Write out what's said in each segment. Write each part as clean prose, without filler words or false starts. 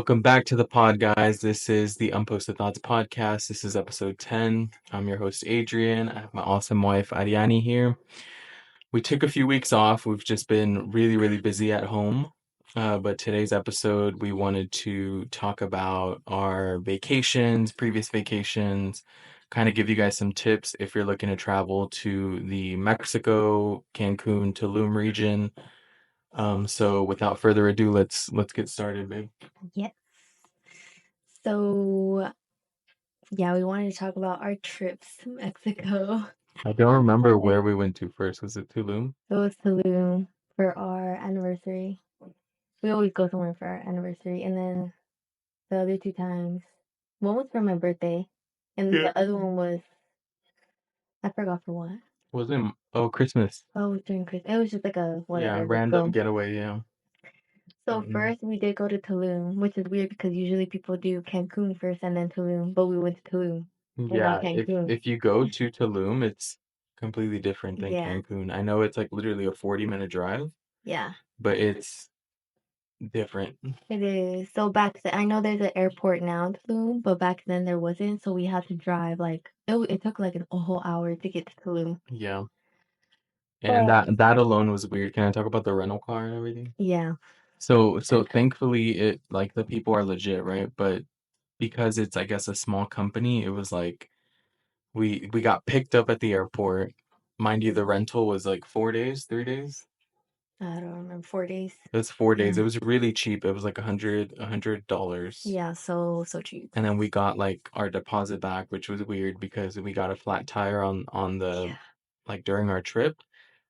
Welcome back to the pod, guys. This is the Unposted Thoughts podcast. This is episode 10. I'm your host, Adrian. I have my awesome wife, Ariani, here. We took a few weeks off. We've just been really, really busy at home. But today's episode, we wanted to talk about our vacations, previous vacations, kind of give you guys some tips if you're looking to travel to the Mexico, Cancun, Tulum region. So without further ado, let's get started, babe. Yes. So, yeah, we wanted to talk about our trips to Mexico. I don't remember Like, where we went to first. Was it Tulum? it was Tulum for our anniversary. We always go somewhere for our anniversary. And then the other two times, one was for my birthday, and Yeah. the other one was, I forgot for what. Wasn't oh Christmas. Oh, it was during Christmas. It was just like a Yeah, whatever, let's random go. getaway, yeah. So, Mm, first we did go to Tulum, which is weird because usually people do Cancun first and then Tulum, but we went to Tulum and not yeah, if Cancun. if you go to Tulum, it's completely different than Yeah, Cancun. I know it's like literally a 40-minute drive, yeah. but it's different. It is. So back then, I know there's an airport now in Tulum, but back then there wasn't. So we had to drive like it took like a whole hour to get to Tulum. Yeah. And But that alone was weird. Can I talk about the rental car and everything? yeah, So thankfully it like the people are legit, right? But because it's I guess a small company, it was like we got picked up at the airport. Mind you, the rental was like 4 days, 3 days. I don't remember 4 days. It was 4 days. Yeah, It was really cheap. It was like $100. yeah, so cheap. And then we got like our deposit back, which was weird because we got a flat tire on the Yeah, like during our trip,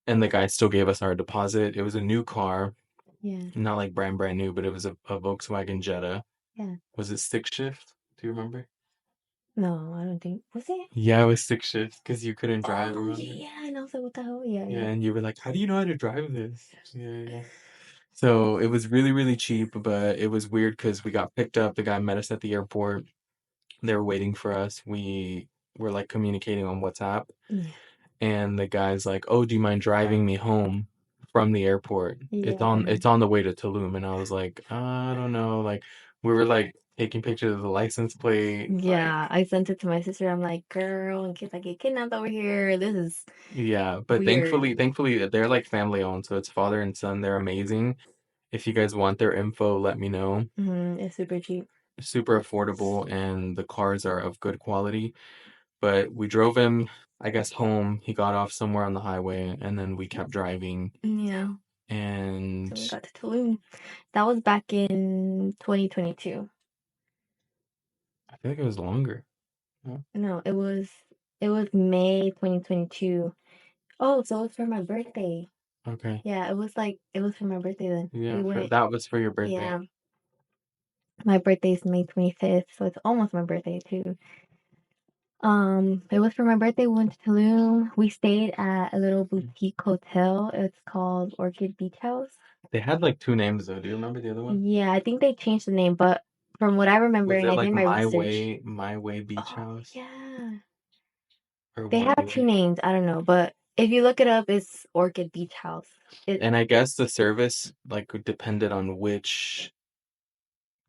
and the guy still gave us our deposit. It was a new car, yeah, not like brand new, but it was a Volkswagen Jetta. yeah. Was it stick shift? Do you remember? No, I don't think was it. Yeah, it was stick shift because you couldn't drive Oh around yeah, it. yeah. I know. So what the hell? Yeah, Yeah, yeah. and you were like, "How do you know how to drive this?" Yeah, yeah. So it was really, really cheap, but it was weird because we got picked up. The guy met us at the airport. They were waiting for us. We were like communicating on WhatsApp, Yeah, and the guy's like, "Oh, do you mind driving me home from the airport? yeah, It's on the way to Tulum." And I was like, "I don't know." Like we were like taking pictures of the license plate, like yeah. I sent it to my sister. I'm like, girl, in case I get kidnapped over here, this is yeah. But weird. thankfully they're like family owned, so it's father and son. They're amazing. If you guys want their info, let me know. It's super cheap. Super affordable, and the cars are of good quality. But we drove him, I guess, home. He got off somewhere on the highway, and then we kept driving. Yeah. So And we got to Tulum. That was back in 2022. I feel like it was longer. No? No, it was May 2022. Oh, so it was for my birthday. Okay. Yeah, it was for my birthday then. We Yeah, went. that was for your birthday. Yeah, my birthday's May 25th, so it's almost my birthday too. It was for my birthday. We went to Tulum. We stayed at a little boutique hotel. It's called Orchid Beach House. They had like two names though. Do you remember the other one? Yeah, I think they changed the name, but from what I remember, Was and it I like did my research. My Way Beach Oh House yeah. or They One have two Way? names. I don't know, but if you look it up, it's Orchid Beach House. It. And I guess the service like depended on which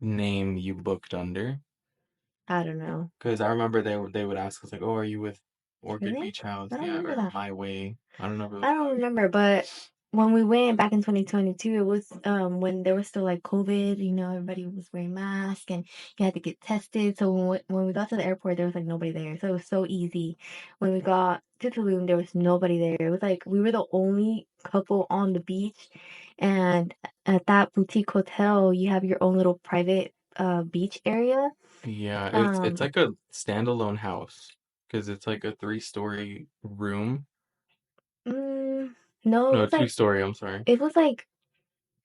name you booked under. I don't know. Because I remember they would ask us like, "Oh, are you with Orchid Really? Beach House?" I don't Yeah, remember or that. My Way. I don't know if it was I My don't Way. remember, but when we went back in 2022, it was when there was still like COVID. Everybody was wearing masks and you had to get tested. So when we got to the airport, there was like nobody there. So it was so easy. When we got to Tulum, there was nobody there. It was like we were the only couple on the beach, and at that boutique hotel, you have your own little private beach area. Yeah, it's Um, like a standalone house because it's like a three-story room. mm, no, No, two-story, I'm sorry. it was like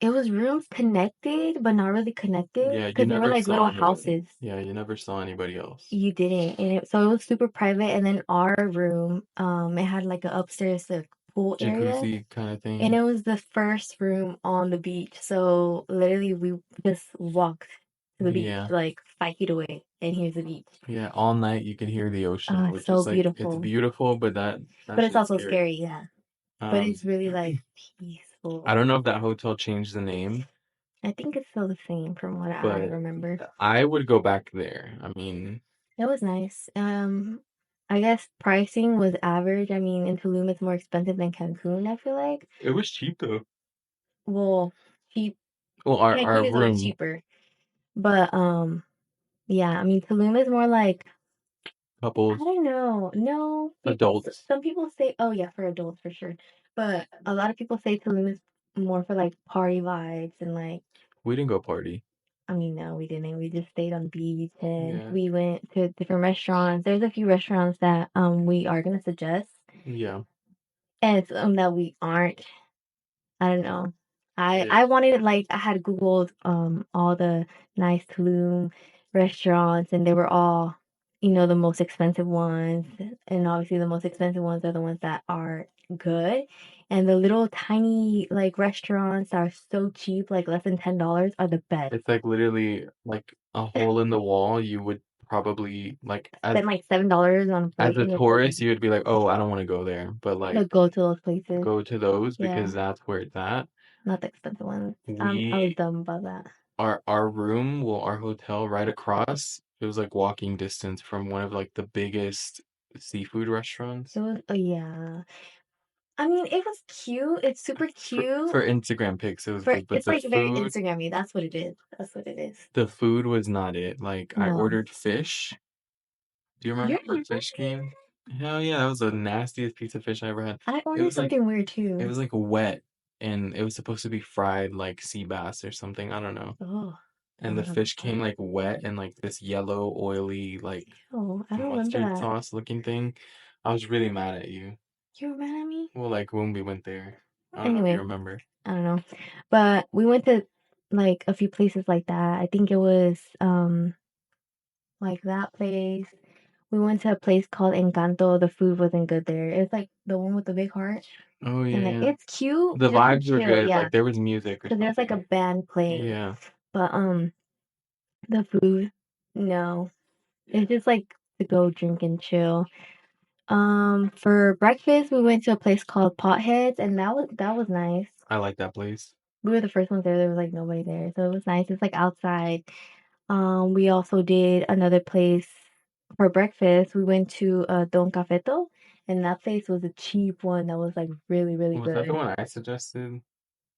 it was rooms connected, but not really connected Yeah, you because they were never like saw little anybody. houses. Yeah, you never saw anybody else. You didn't, so it was super private. And then our room, it had like an upstairs like pool area, Jacuzzi kind of and thing. it was the first room on the beach. So literally, we just walked to the beach Yeah. like 5 feet away, and here's the beach. Yeah, all night you can hear the ocean, which So is like it's beautiful, beautiful, but that but it's shit's also scary. scary, yeah. But Um, it's really like I peaceful. don't know if that hotel changed the name, I think it's still the same from what I but remember. I would go back there. I mean, It was nice. I guess pricing was average. I mean, in Tulum, it's more expensive than Cancun, I feel like. it was cheap though. Well, cheap. Well, our Cancun is always room, cheaper. But, yeah, I mean, Tulum is more like, I couples, don't know. No, adults, some people say, oh yeah, for adults for sure. But a lot of people say Tulum is more for like party vibes and like, we didn't go party. I mean, no, we didn't. We just stayed on the beach and Yeah, we went to different restaurants. There's a few restaurants that we are gonna suggest, yeah. and some that we aren't. I don't know. It, I wanted like I had Googled all the nice Tulum restaurants and they were all, the most expensive ones. And obviously the most expensive ones are the ones that are good. And the little tiny like restaurants that are so cheap, like less than $10 are the best. it's like literally like a hole in the wall. You would probably like Spend like $7 on a as plate a and it's so tourist, good. you would be like, oh, I don't want to go there, but like Like go to those places. go to those Yeah, because that's where it's at. not the expensive ones. I was We dumb about that. our room, well, our hotel right across, it was like walking distance from one of like the biggest seafood It restaurants was, oh yeah. I mean, it was cute. It's super cute. for Instagram pics. It was good, but It's like very Instagrammy. That's what it is. That's what it is. the food was not it. Like I No. ordered fish. Do you remember You're when fish came? Hell yeah, that was the nastiest piece of fish I ever had. I It ordered was like something weird it too. was like wet and it was supposed to be fried like sea bass or something. I don't know. Oh, I And the don't remember fish came that. like wet and like this yellow, oily, like Oh, I don't remember mustard that. sauce looking thing. I was really mad at you. You were mad at me? Well, like when we went there. I don't know if you Anyway, remember. I don't know. But we went to like a few places like that. I think it was like that place. We went to a place called Encanto. The food wasn't good there. It's like the one with the big heart. Oh yeah, And like yeah. it's cute The just to vibes were chill. good. Yeah. Like there was music or Because there's like a something. band playing. Yeah. But the food, no. It's just like to go drink and chill. For breakfast we went to a place called Potheads and that was nice. I like that place. We were the first ones there. There was like nobody there. So it was nice. It's like outside. We also did another place for breakfast. We went to Don Cafeto and that place was a cheap one that was like really, really Was that the good. one I suggested?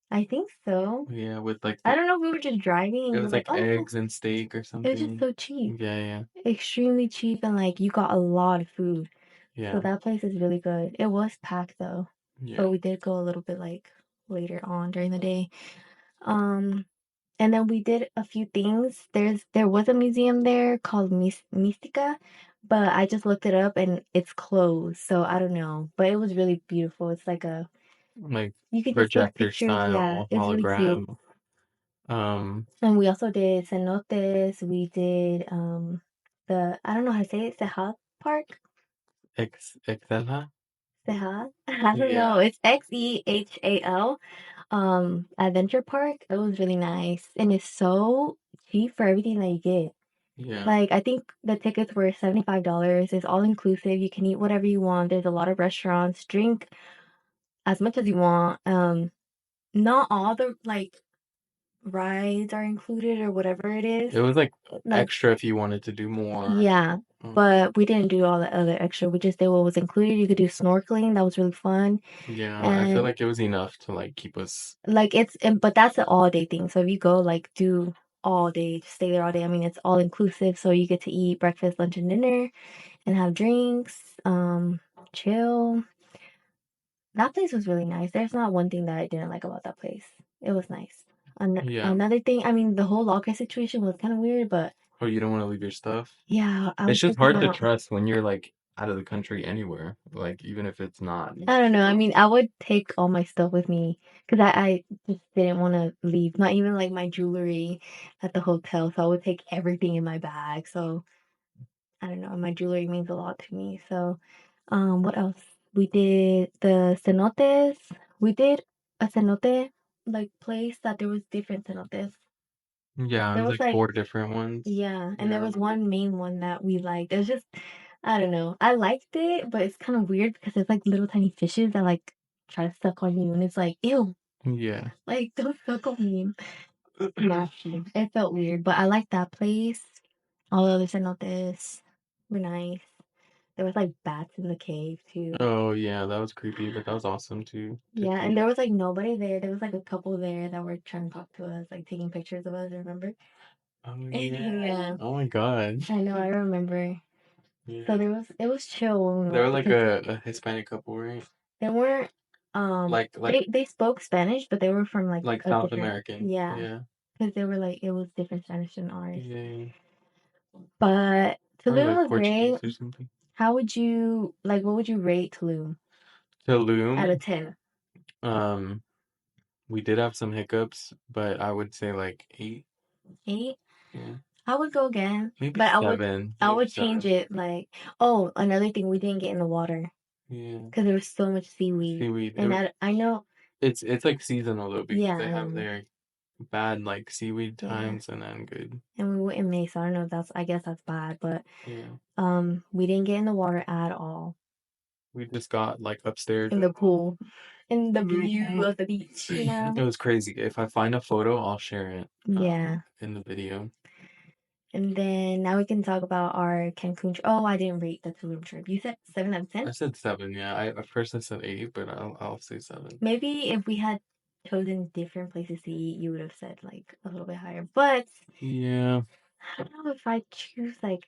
I think so. Yeah, with like I the don't know if we were just driving it and we're was like, like oh, eggs and steak or it was just something. so cheap. Yeah, yeah. Extremely cheap and like you got a lot of food. So Yeah. that place is really good. It was packed though, Yeah. but we did go a little bit like later on during the day. Um, and then we did a few things. There was a museum there called Mystica, but I just looked it up and it's closed. So I don't know, but it was really beautiful. It's like a Like you could just take projector pictures. Yeah, style it's really cute. hologram. And we also did cenotes. We did the I don't know how to say it. Sehal Park. Excelha? Sehal. I don't know. Yeah. It's Xehal. Adventure Park. It was really nice, and it's so cheap for everything that you get. Yeah. Like I think the tickets were $75. It's all inclusive. You can eat whatever you want. There's a lot of restaurants. Drink as much as you want. Not all the like rides are included or whatever it is. It was like Like extra if you wanted to do more. yeah, Um, but we didn't do all the other extra. We just did what was included. You could do snorkeling. That was really fun. yeah, I feel And like it was enough to like keep us. like but that's an all day thing. So if you go like do all day, just stay there all day. I mean, it's all inclusive. So you get to eat breakfast, lunch, and dinner and have drinks, chill. That place was really nice. There's not one thing that I didn't like about that place. It was nice. Yeah. Another thing, I mean, the whole locker situation was kind of weird, but Oh, you don't want to leave your stuff? yeah, I It's was just thinking hard to about. trust when you're like out of the country anywhere. Like even if it's not. I don't know. I mean, I would take all my stuff with me because I just didn't want to leave. Not even like my jewelry at the hotel. So I would take everything in my bag. So I don't know. My jewelry means a lot to me. So, what else? We did the cenotes. We did a cenote like place that there was different cenotes. Yeah, it There was was like like four different ones. yeah, and there Yeah. was one main one that we liked. It was just I don't know. I liked it, but it's kind of weird because there's like little tiny fishes that like try to suck on you, and it's like ew, Yeah. like don't suck on me. nasty. It felt weird, but I liked that place. All the other cenotes were nice. There was like bats in the cave too. Oh yeah, that was creepy, but that was awesome too to Yeah, and see. there was like nobody there. There was like a couple there that were trying to talk to us, like taking pictures of us, remember? Oh yeah. Yeah, Oh my God. I know, I remember. Yeah. So it was chill when we They were went like because a Hispanic couple, right? they weren't Like they spoke Spanish, but they were from like like a South different, American. yeah, Yeah. because they were like it was different Spanish than ours. Yeah. But Probably Tulum like was great. Portuguese or something. How would you like? What would you rate Tulum out of Tulum, 10? um, we did have some hiccups, but I would say like 8. 8? Yeah. I would go again, Maybe but 7. I Maybe would change 7. it. Like, oh, another thing, we didn't get in the water Yeah. because there was so much seaweed, Seaweed. and I know, It's like seasonal though because yeah, they have their bad like seaweed yeah, times and then good. and we went in May, so I don't know if that's, I guess that's bad, but Yeah. we didn't get in the water at all We just got like upstairs in the pool, in the in the view pool. of the beach, you know? It was crazy. If I find a photo, I'll share it Yeah. in the video. And then now we can talk about our Cancun trip. Oh, I didn't rate the Tulum trip. You said 7 out of 10? I said 7, yeah. At first I said 8, but I'll say 7. Maybe if we had chosen different places to eat, you would have said like a little bit higher. But Yeah. I don't know if I choose like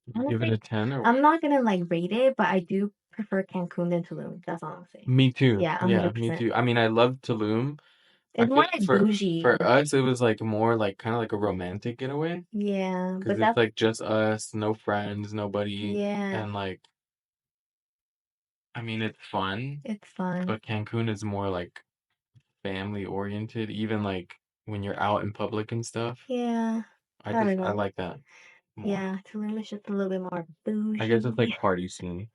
You give it honestly, a 10 or I'm what? not gonna like rate it, but I do prefer Cancun than Tulum. That's all I'm saying. Me too. Yeah, Yeah, me 100%. too. I mean, I love Tulum. I It's feel more like like bougie. for us it was like more like kind of like a romantic getaway Yeah, because but it's that's like just us, no friends, nobody, yeah, and like I mean it's fun, it's fun. but Cancun is more like family oriented, even like when you're out in public and stuff. Yeah, I don't I know. like that more. Yeah, Tulum is just a little bit more I guess it's bougie. like party scene.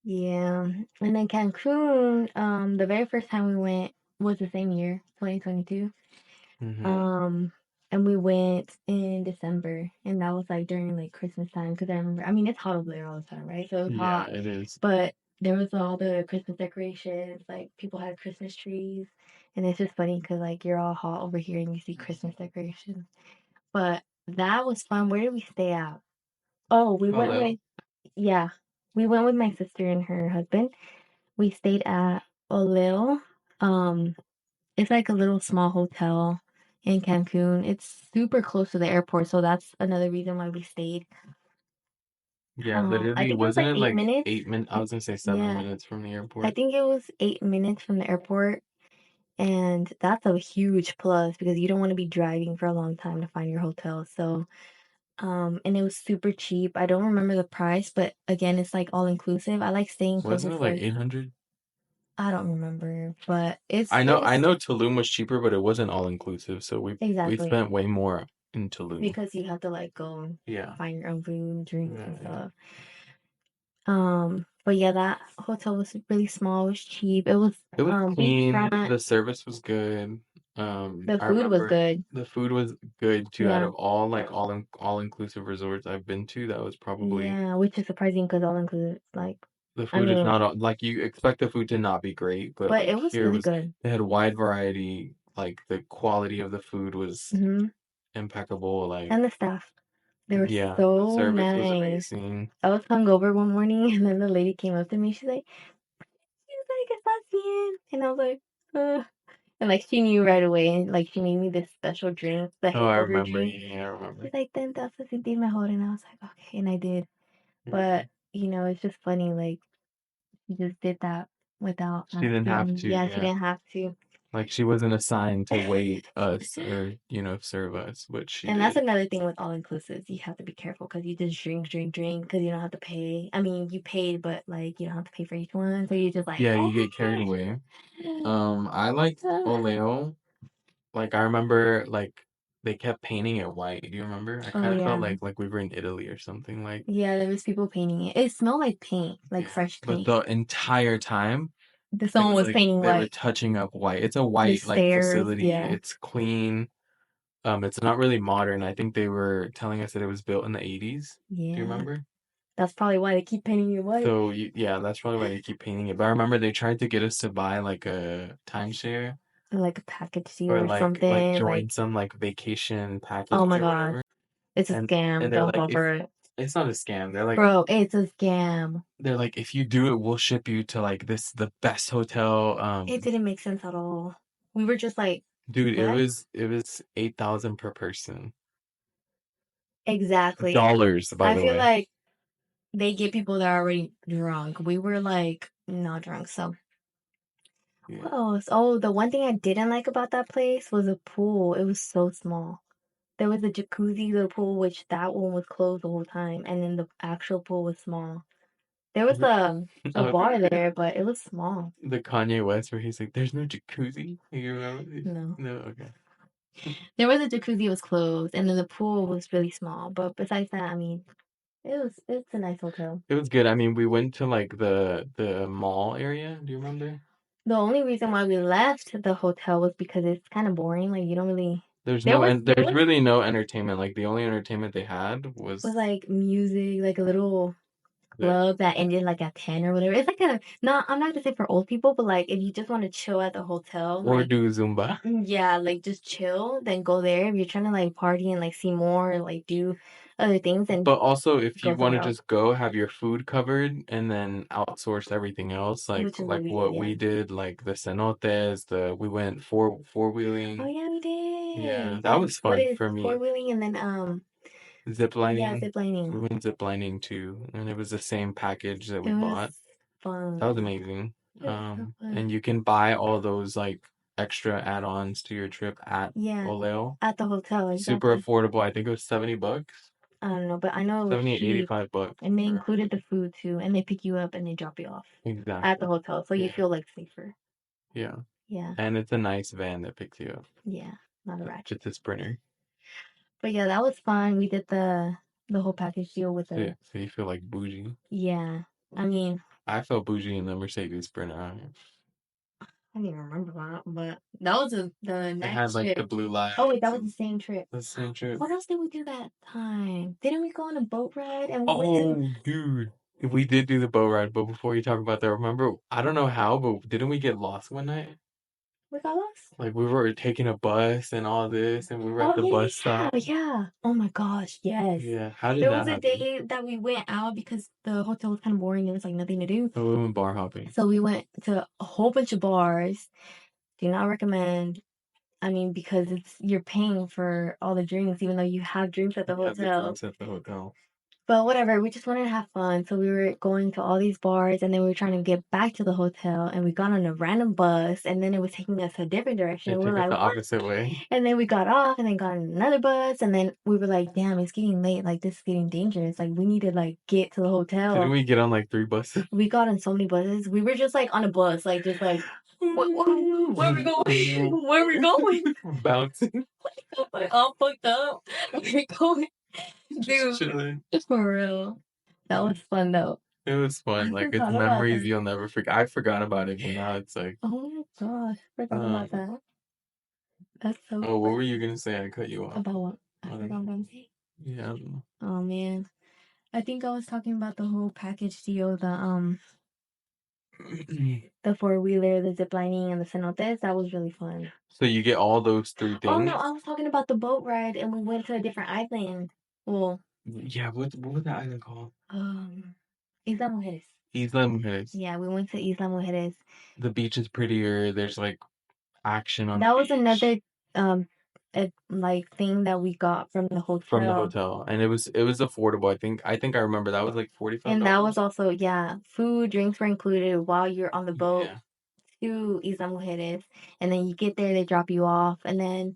Yeah, and then Cancun, the very first time we went was the same year, 2022. Hmm. Um, and we went in December, and that was like during like Christmas time because I remember. I mean, it's hot over there all the time, right? So it was Yeah, hot, it is. but there was all the Christmas decorations. Like people had Christmas trees, and it's just funny because like you're all hot over here and you see Christmas decorations. But that was fun. Where did we stay at? Oh, we A went little. with yeah, we went with my sister and her husband. We stayed at Oleo. Um, it's like a little small hotel in Cancun. It's super close to the airport, so that's another reason why we stayed. Yeah, I literally, think it was wasn't like it eight like minutes. 8 minutes? I was gonna say seven Yeah, minutes from the I airport. think it was 8 minutes from the airport, and that's a huge plus because you don't want to be driving for a long time to find your hotel. So, and it was super cheap. I don't remember the price, but again, it's like all inclusive. I like staying Wasn't closer it to like like 800? I don't remember, but it I was know Tulum was cheaper, but it wasn't all inclusive, so we exactly spent way more in Tulum. because you have to like go and Yeah. find your own food, drinks Yeah, and yeah. stuff. But yeah, that hotel was really small, it was cheap. It was It was clean, beachfront. the service was good. The I food was remember good. the food was good too. Out Yeah. of all like all inclusive resorts I've been to, that was probably Yeah, which is surprising because all inclusive like the I food is mean, not like you expect the food to not be great, but but like it was here really was good. they had wide variety, like the quality of the food was Hmm. impeccable, like And the staff, they were yeah, the so service was nice. amazing. I was hungover one morning and then the lady came up to me. She's like, "Estás bien?" And I was like, "Uh." And like she knew right away, and like she made me this special drink, the Oh, I hangover remember. drink. Yeah, I remember. She's like, "Then te vas a sentir mejor," and I was like, "Okay," and I did. Yeah. But it's just funny, like she just did that without She didn't asking have me. to, Yeah, she yeah. didn't have to. Like she wasn't assigned to wait us or, serve us, but she And that's did. another thing with all inclusives. You have to be careful because you just drink, drink, drink because you don't have to pay. I mean, you paid, but like you don't have to pay for each one. So you're just like, Yeah, oh, you get carried away. I liked Oleo. Like I remember like they kept painting it white. Do you remember? I oh kind of felt yeah. like we were in Italy or something. Like Yeah, there was people painting it. It smelled like paint, like yeah. fresh But paint. the entire time it Someone was was like painting they were white. touching up white. It's a The white like stairs, facility. yeah. It's clean. It's not really modern. I think they were telling us that it was built in the 80s. Do you Yeah. remember? That's probably why they keep painting it white. So yeah, that's probably why they keep painting it. But I remember they tried to get us to buy like a timeshare like a package deal or or like something. join Like, some like vacation oh package my or gosh, whatever. it's a And scam. they're Don't like, fall if for it. it's not a scam, Bro, it's a scam. they're like, if you do it, we'll ship you to like the best hotel. It didn't make sense at all. We were just like, Dude, it what? was 8,000 per person. Exactly. Dollars, by I the feel way. like they get people that are already drunk. We were like not drunk. So Yeah. what else? Oh, the one thing I didn't like about that place was a pool. It was so small. There was a jacuzzi, the pool, which that one was closed the whole time, and then the actual pool was small. There was a Oh, bar there, but it was small. the Kanye West where he's like, "There's no jacuzzi." You remember this? No. No, okay. There was a jacuzzi, it was closed, and then the pool was really small. But besides that, I mean, it's a nice hotel. It was good. I mean, we went to like the mall area. Do you remember? The only reason why we left the hotel was because it's kind of boring. Like you don't really. There's There no was and there there's was really no entertainment. Like the only entertainment they had was was like music, like a little the club that ended like at 10 or whatever. It's like a not I'm not gonna say for old people, but like if you just want to chill at the hotel, or like do Zumba. yeah, like just chill, then go there. If you're trying to like party and like see more, like do other things, then But also, if go you want to somewhere else, just go, have your food covered, and then outsource everything else, which is what like we did. what Yeah. we did, like the cenotes, we went four Oh wheeling. yeah, we Yeah, did. that was What fun is for four me. wheeling and then Zip yeah, lining. zip lining. We went zip lining too, and it was the same package that we It was bought. That was fun. amazing. It was so fun. And you can buy all those like extra add-ons to your trip at Yeah, Oleo. at the hotel, Super exactly. affordable. I think it was $70. I don't know, but I know it was 70, cheap, 85 bucks and they for included the food too, and they pick you up and they drop you off at the exactly. hotel, so you Yeah. feel like safer. Yeah. Yeah, And it's a nice van that picks you up. yeah, not a ratchet. It's a Sprinter. But yeah, that was fun. We did the whole package deal with So, yeah, the so you feel like bougie. yeah. I mean, I felt bougie in the Mercedes Sprinter. I don't even remember that, but that was the It had next like the trip. blue Oh wait, lights that was the and same trip. the same trip. What else did we do that time? Didn't we go on a boat ride and we went to Oh, dude. We did do the boat ride, but before you talk about that, remember, I don't know how, but didn't we get lost one night? we got lost? Like we were taking a bus and all this, and we were at Oh the yeah, bus yeah, stop. yeah, yeah. Oh my gosh, yes. Yeah, how did There was that a happen? day that we went out because the hotel was kind of boring. There was like nothing to do. Oh, we went bar hopping. So we went to a whole bunch of bars. Do not recommend. I mean, because you're paying for all the drinks, even though you have drinks at the You have the hotel. drinks at the hotel. But whatever, we just wanted to have fun. So we were going to all these bars and then we were trying to get back to the hotel and we got on a random bus and then it was taking us a different direction. It And we took were us like, the what? opposite way. And then we got off and then got on another bus and then we were like, damn, it's getting late. Like this is getting dangerous. Like we need to like get to the Didn't hotel. we get on like 3 buses? We got on so many buses. We were just like on a bus, like just like where are we going? Where are we going? Bouncing. Like all fucked up. Where are we going? Just Dude, chilling. for real. That was fun though. It was fun. I Like it's forgot about memories that. you'll never forget. I forgot about it, but now it's like, Oh my gosh, forgot about um, that. That's so oh, what were you funny. gonna say? I cut you off. About what? I I don't forgot know. what I'm saying. Yeah, I don't know. Oh man. I think I was talking about the whole package deal, the four wheeler, the zip lining, and the cenotes. That was really fun. So you get all those three Oh no, things? I was talking about the boat ride, and we went to a different island. Well, Yeah, what was that island called? um, Isla Mujeres. Isla Mujeres. Yeah, we went to Isla Mujeres. The beach is prettier. There's like action on the That was beach another um, like thing that we got from the from the hotel. hotel, and it was affordable. I think I remember that was like forty-five And that was dollars. also, yeah, food, drinks were included while you're on the boat Yeah. to Isla Mujeres. And then you get there, they drop you off, and then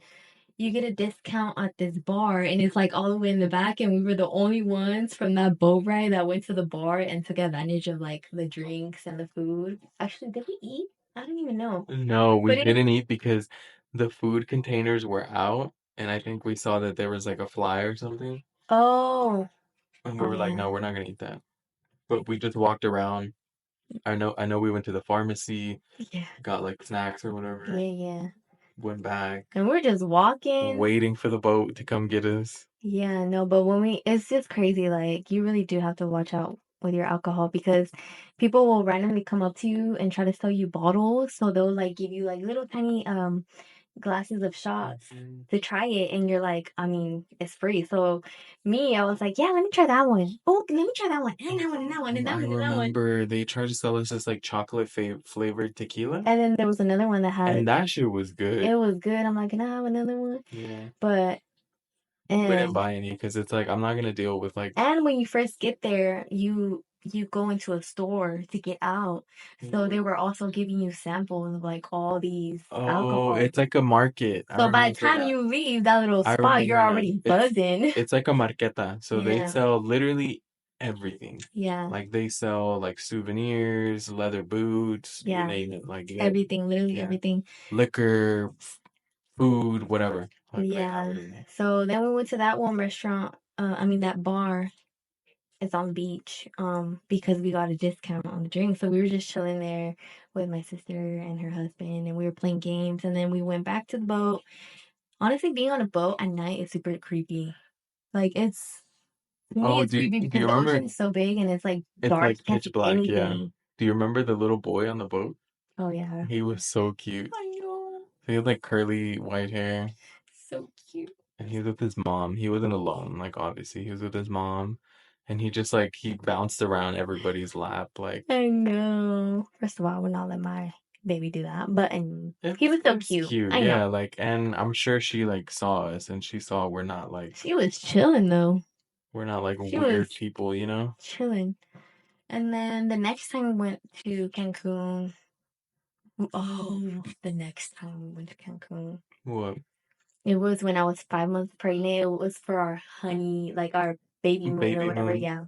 you get a discount at this bar, and it's like all the way in the back. And we were the only ones from that boat ride that went to the bar and took advantage of like the drinks and the food. Actually, did we eat? I don't even know. No, we But it, didn't eat because the food containers were out, and I think we saw that there was like a fly or something, oh, and we oh were like, yeah, no, we're not gonna eat that. But we just walked around. I know we went to the pharmacy, yeah, got like snacks or yeah, whatever, yeah. went back, And we're just walking. waiting for the boat to come get us. Yeah, no, but when it's just crazy. Like, you really do have to watch out with your alcohol because people will randomly come up to you and try to sell you bottles. So they'll like give you like little tiny glasses of shots to try it, and you're like, I mean, it's free. So me, I was like, yeah, let me try that one. Oh, let me try that one, and that one, and that one, and that I one, and that one. remember they tried to sell us this like chocolate flavored tequila, And then there was another one that and had that shit was good. it was good. I'm like, can I have another one? Yeah, But we didn't and buy any because it's like I'm not gonna deal with like. and when you first get there, you go into a store to get out. So they were also giving you samples of like all these Oh, alcohol. it's like a market. I So by the remember time that. you leave that little I spot, you're remember now. already buzzing. It's like a marqueta. So they Yeah. sell literally everything. Yeah. Like they sell like souvenirs, leather boots, you Yeah. name it. Like Everything, literally yeah, everything. liquor, food, whatever. Like they have Yeah. it in there. So then we went to that one restaurant. I mean that bar. It's on the beach. Because we got a discount on the drink. So we were just chilling there with my sister and her husband, and we were playing games. And then we went back to the boat. Honestly, being on a boat at night is super creepy. Like it's to me, Oh, it's creepy do because you the remember? ocean is so big and it's like It's dark. like You can't pitch see black, yeah. anything. Do you remember the little boy on the boat? Oh yeah. He was so cute. I know. He had like curly white hair, So cute. and he was with his mom. He wasn't alone, like obviously. He was with his mom, and he just like he bounced around everybody's lap, like I know. First of all, I would not let my baby do that, but and he was so it's cute. cute, I know. yeah. Like, and I'm sure she like saw us, and she saw She was chilling though. we're not like She was weird people, you know? chilling. And then the next time we went to Cancun. Oh, the next time we went to Cancun. What It was when I was 5 months pregnant. It was for our honey, like our baby moon or baby whatever. moon? Yeah.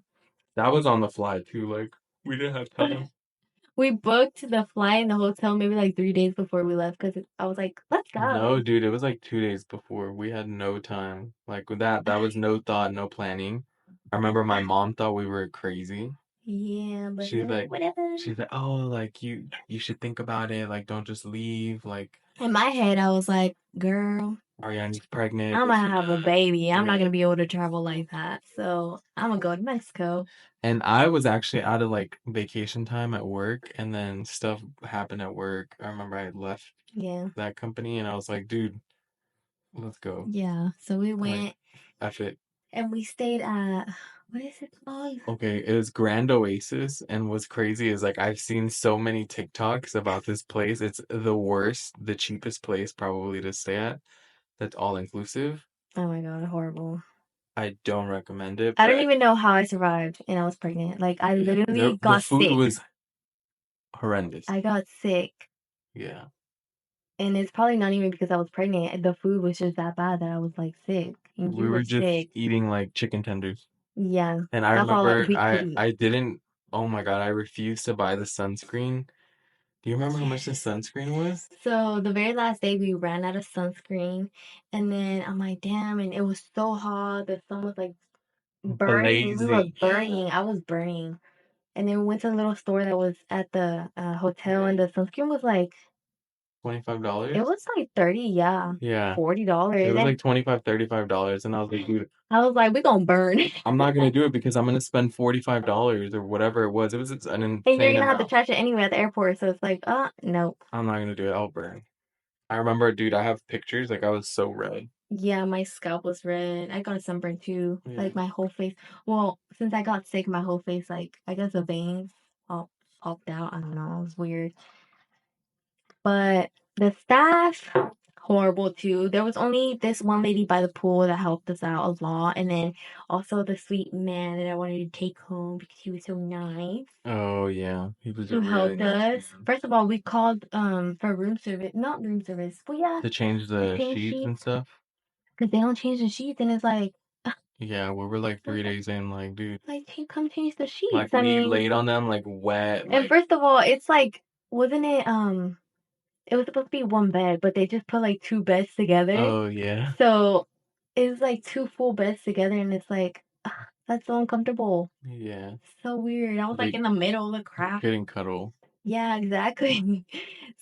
That was on the fly too. Like we didn't have time. We booked the flight and the hotel maybe like 3 days before we left because I was like, let's No, go. dude, it was like 2 days before. We had no time. Like with that was no thought, no planning. I remember my mom thought we were crazy. Yeah, but She's like, whatever. oh, like you should think about it. Like don't just leave. Like In my head, I was like, girl, Ariane's pregnant. I'm gonna have a baby. I'm not Yeah. gonna be able to travel like that. So I'm gonna go to Mexico. And I was actually out of like vacation time at work, and then stuff happened at work. I remember I left Yeah. that company, and I was like, dude, let's go. Yeah. So we Like, went F it. and we stayed at, what is it called? Okay, it was Grand Oasis, and what's crazy is like I've seen so many TikToks about this place. It's the worst, the cheapest place probably to stay at. That's all inclusive. Oh my God, horrible. I don't recommend it, I don't but even know how I survived and I was pregnant. Like I literally the got food sick. was horrendous. I got sick. Yeah. And it's probably not even because I was pregnant. The food was just that bad that I was like sick. And We you were were just sick. eating like chicken tenders. Yeah. And I That's all remember we could eat. I didn't, oh my God, I refused to buy the sunscreen. Do you remember how much the Yes. sunscreen was? So the very last day we ran out of sunscreen and then I'm like, damn, and it was so hot. The sun was like burning. We were Blazing. burning. I was burning. And then we went to the little store that was at the hotel and the sunscreen was like it $25? was like 30, yeah. Yeah. It $40. was And like 25, $35. And I was like, dude, I was like, we gonna burn. I'm not gonna do it because I'm gonna spend $45 or whatever it was. It was an And you're insane gonna have to amount. trash it anyway at the airport. So it's like, nope. I'm not gonna do it. I'll burn. I remember, dude, I have pictures. Like I was so red. Yeah, my scalp was red. I got a sunburn too. Yeah. Like my whole face. Well, since I got sick, my whole face, like I guess the veins all popped out. I don't know. It was weird. But the staff, horrible too. There was only this one lady by the pool that helped us out a lot, and then also the sweet man that I wanted to take home because he was so nice. Oh yeah. He was a Who really helped nice us. man. First of all, we called for room service, not room service, but yeah, To change to the change sheets sheets and stuff. because they don't change the sheets, and it's Yeah, we were like 3 days in, like, dude, like come change the like sheets. I we mean, laid on them like wet, and like, first of all, it's like wasn't it it was supposed to be one bed, but they just put like two beds together. oh yeah, So it's like two full beds together, and it's like that's so uncomfortable. yeah. So weird. I was like They in the middle of the craft. couldn't cuddle. Yeah, exactly.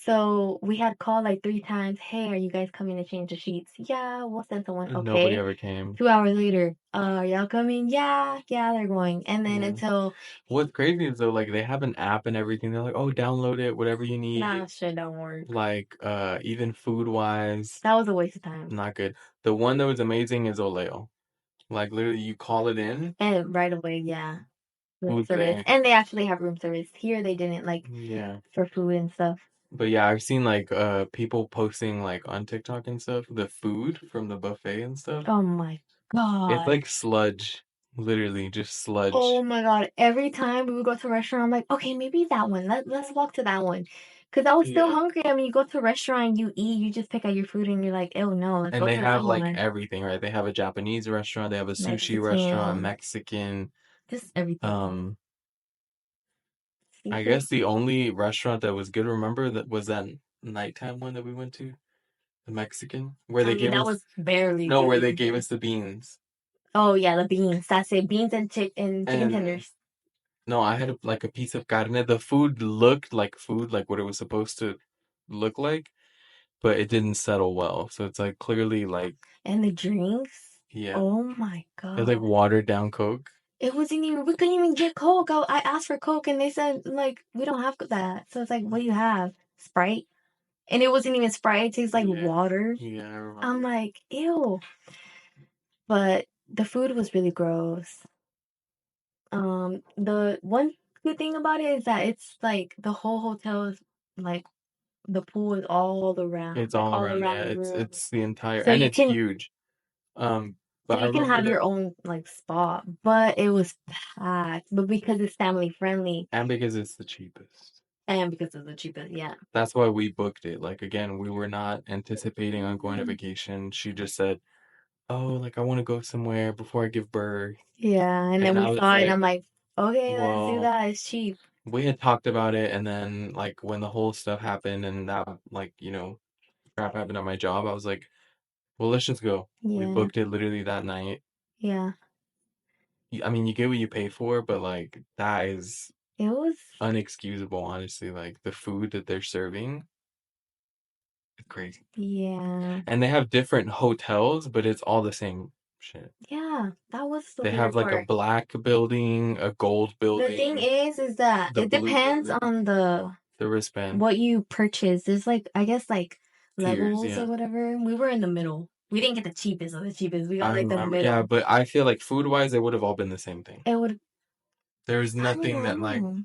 So we had called like 3 times. Hey, are you guys coming to change the sheets? Yeah, we'll send someone. And nobody Okay. ever came. 2 hours later, are y'all coming? Yeah, yeah, they're going. And then Yeah. until What's crazy is though, like they have an app and everything. They're like, oh, download it, whatever you nah, need. shit don't work. Like, even food wise, That was a waste of time. not good. The one that was amazing is Oleo. Like literally, you call it in, And right away, yeah, room food's service. there. And they actually have room service. Here they didn't like Yeah. for food and stuff. But yeah, I've seen like people posting like on TikTok and stuff, the food from the buffet and stuff. Oh my It's God. like sludge. Literally just Oh sludge. my God. Every time we would go to a restaurant, I'm like, okay, maybe that one. Let's walk to that one. Because I was still Yeah. hungry. I mean, you go to a restaurant, you eat, you just pick out your food and you're like, oh no, let's And go they to that have like one. everything, right? They have a Japanese restaurant, they have a sushi restaurant, Mexican, Mexican. just everything. Um, I Seafood. guess the only restaurant that was good, remember that was that nighttime one that we went to, the Mexican, where I they mean, gave that us was barely no, where they good. gave us the beans. Oh yeah, the beans. That's it. Beans and chicken And tenders. no, I had like a piece of carne. The food looked like food, like what it was supposed to look like, but it didn't settle well. So it's like clearly like, And the drinks. yeah, Oh my it's like God. watered down Coke. It wasn't even, we couldn't even get Coke. I asked for Coke and they said, like, we don't have that. So it's like, what do you have? Sprite? And it wasn't even Sprite. It tastes like Yeah, water. yeah, I I'm remember. like, ew. But the food was really gross. The one good thing about it is that it's like the whole hotel is like the pool is It's like all all around. around Yeah, the room. it's the entire, So and you it's can huge. Um, so but I you can have remember, your own like spot, but it was packed. But because it's family friendly and because it's the cheapest. and because it's the cheapest, yeah. That's why we booked it. Like again, we were not anticipating on going to vacation. She just said, "Oh, like I want to go somewhere before I give birth." Yeah, and then And we I was saw it and like, I'm like, okay, let's do "Well, that. It's cheap. we had talked about it, and then like when the whole stuff happened and that like, crap happened at my job, I was like, well, let's just go." We Yeah, booked it literally that night. yeah. I mean, you get what you pay for, but like that is It was unexcusable, honestly. Like the food that they're serving is crazy. yeah. And they have different hotels, but it's all the same shit. Yeah, that was the They have weird like a part. black building, a gold The thing building, is that the it blue depends building, on the the wristband what you purchase. There's like I guess like tiers. levels or Yeah, whatever. We were in the middle. We didn't get the cheapest of the cheapest. We got I like the remember. Yeah, middle. but I feel like food wise, it would have all been the same thing. It would There's I don't nothing that like know.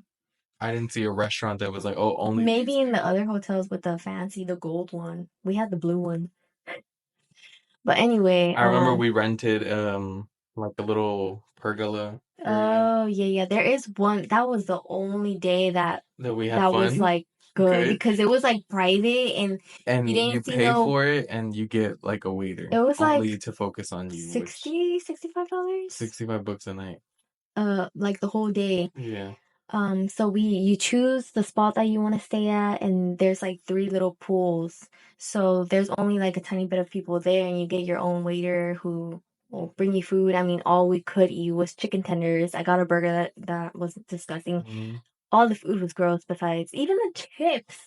I didn't see a restaurant that was like, oh, only these Maybe in the things. other hotels with the fancy, the gold one. We had the blue one. But anyway, I remember we rented like a little pergola area oh yeah, yeah. There is one that was the only day that that we had that was fun. like good Good. because it was like private and you And you didn't see pay no for it and you get like a it waiter was like only to focus on you, which $60, $65. 65 bucks a night. Like the whole day. Yeah. So you choose the spot that you want to stay at, and there's like 3 little pools. So there's only like a tiny bit of people there, and you get your own waiter who will bring you food. I mean, all we could eat was chicken tenders. I got a burger that was disgusting. Mhm. All the food was gross. Besides, even the chips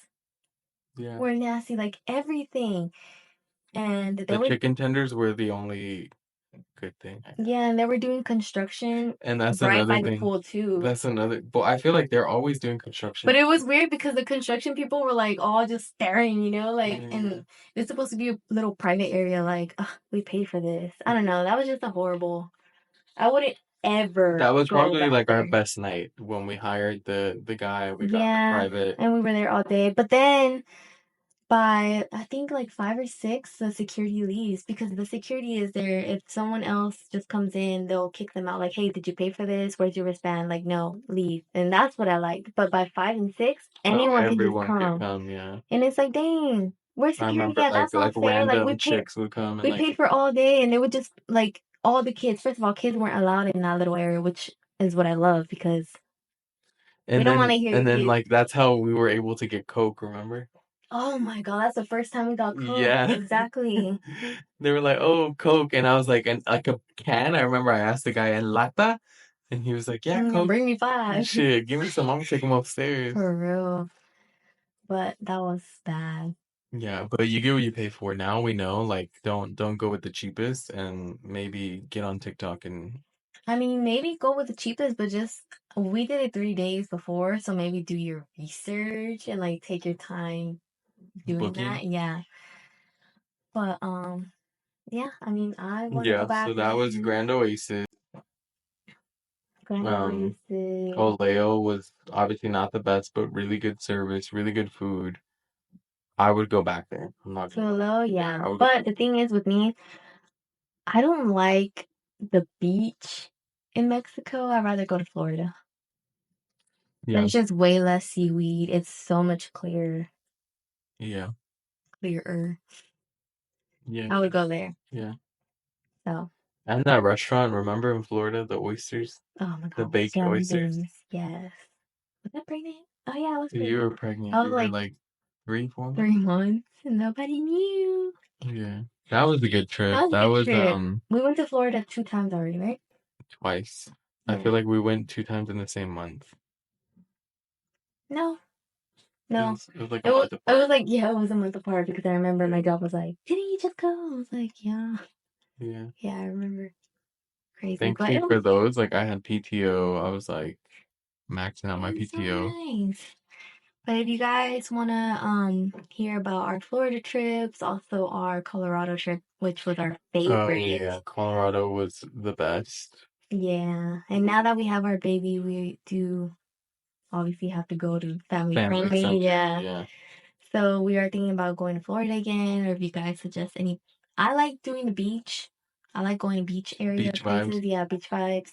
Yeah. were nasty. Like everything, and they The were chicken tenders were the only good thing, I guess. yeah, and they were doing construction And that's right another by the thing. pool too. That's another, but I feel like they're always doing But construction. it was weird because the construction people were like all just staring, like, Yeah. and it's supposed to be a little private area. Like, ugh, we paid for this. I don't know. That was just a horrible. I wouldn't ever That was go probably back like our there. best night when we hired the guy, we got the Yeah, private. and we were there all day. But then by I think like 5 or 6, the security leaves because the security is there. If someone else just comes in, they'll kick them out. Like, hey, did you pay for this? Where's your wristband? Like, no, leave. And that's what I liked. But by 5 and 6, No, anyone can just everyone could come. come, yeah. And it's like, dang, where's I security remember at? like That's not fair. Like random chicks would come and we like paid for all day and they would just like all the kids. First of all, kids weren't allowed in that little area, which is what I love because we don't want to hear and your then kids. like that's how we were able to get Coke, remember? Oh my God, that's the first time we got Coke. Yeah. Exactly. They were like, "Oh, Coke." And I was like, "And like a can?" I remember I asked the guy, "En lata?" And he was like, "Yeah, Coke." Bring me 5. Shit, give me some. I'm gonna take them upstairs. For real. but that was bad. Yeah, but you get what you pay for. Now we know, like, don't go with the cheapest, and maybe get on TikTok and I mean, maybe go with the cheapest, but just we did it 3 days before, so maybe do your research and like take your time doing booking. that. Yeah. But yeah, I mean, I want to go Yeah, so back that was again. Grand Oasis. Grand Um, Oasis, Oleo was obviously not the best, but really good service, really good food. I would go back there. I'm not gonna lie. Solo, Yeah, yeah. I would go But back. the thing is with me, I don't like the beach in Mexico. I'd rather go to Florida. Yeah, There's just way less seaweed. It's so much yeah, clearer. yeah, I would go there. yeah. So, And that restaurant, remember in Florida, the oysters, oh my the God, baked yum oysters? beans. Yes. Was I pregnant? Oh yeah, I was You were pregnant. pregnant. I was You were like like 3, 4 months. 3 months and nobody knew. Yeah, that was a good trip. That was a That good was trip. We went to Florida 2 times already, right? twice. I Yeah. feel like we went 2 times in the same month. No, no. It was like a It was month it was apart. like yeah, it was a month apart because I remember my job was like, didn't you just go? I was like, yeah, Yeah. yeah, I remember. Crazy, but Thankfully for those, like I had PTO. I was like maxing out it my was so PTO. nice. But if you guys wanna hear about our Florida trips, also our Colorado trip, which was our Oh favorite. yeah, Colorado was the best. Yeah. And now that we have our baby, we do obviously have to go to family Family friendly. centered. Yeah. Yeah. So we are thinking about going to Florida again, or if you guys suggest any. I like doing the beach. I like going to beach area Beach vibes. places. Yeah, beach vibes.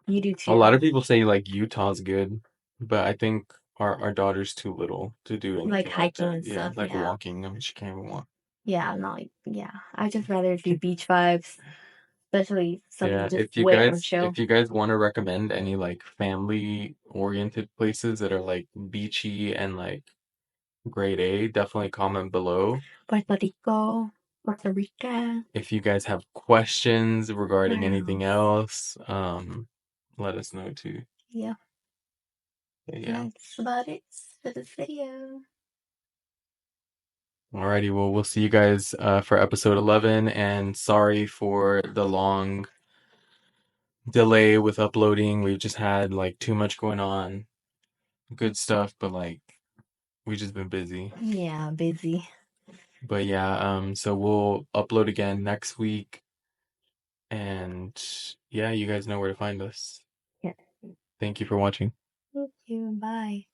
You do A lot too. of people say like Utah's good, but I think our daughter's too little to do Like anything like hiking that. and Yeah, stuff. like Yeah. walking. I mean, she can't even walk. Yeah, I'm not like, yeah. I just rather do beach vibes, especially something Yeah, just wet or chill. if you guys want to recommend any like family oriented places that are like beachy and like grade A, definitely comment below. Puerto Rico, Puerto Rica. If you guys have questions regarding Where anything else? else, let us know too. Yeah. But And yeah. that's about it for this video. Alrighty, well, we'll see you guys for episode 11, and sorry for the long delay with uploading. We've just had like too much going on. Good stuff, but like we just been busy. Yeah, busy. But yeah, so we'll upload again next week, and yeah, you guys know where to find us. Yeah. Thank you for watching. Thank you. Bye.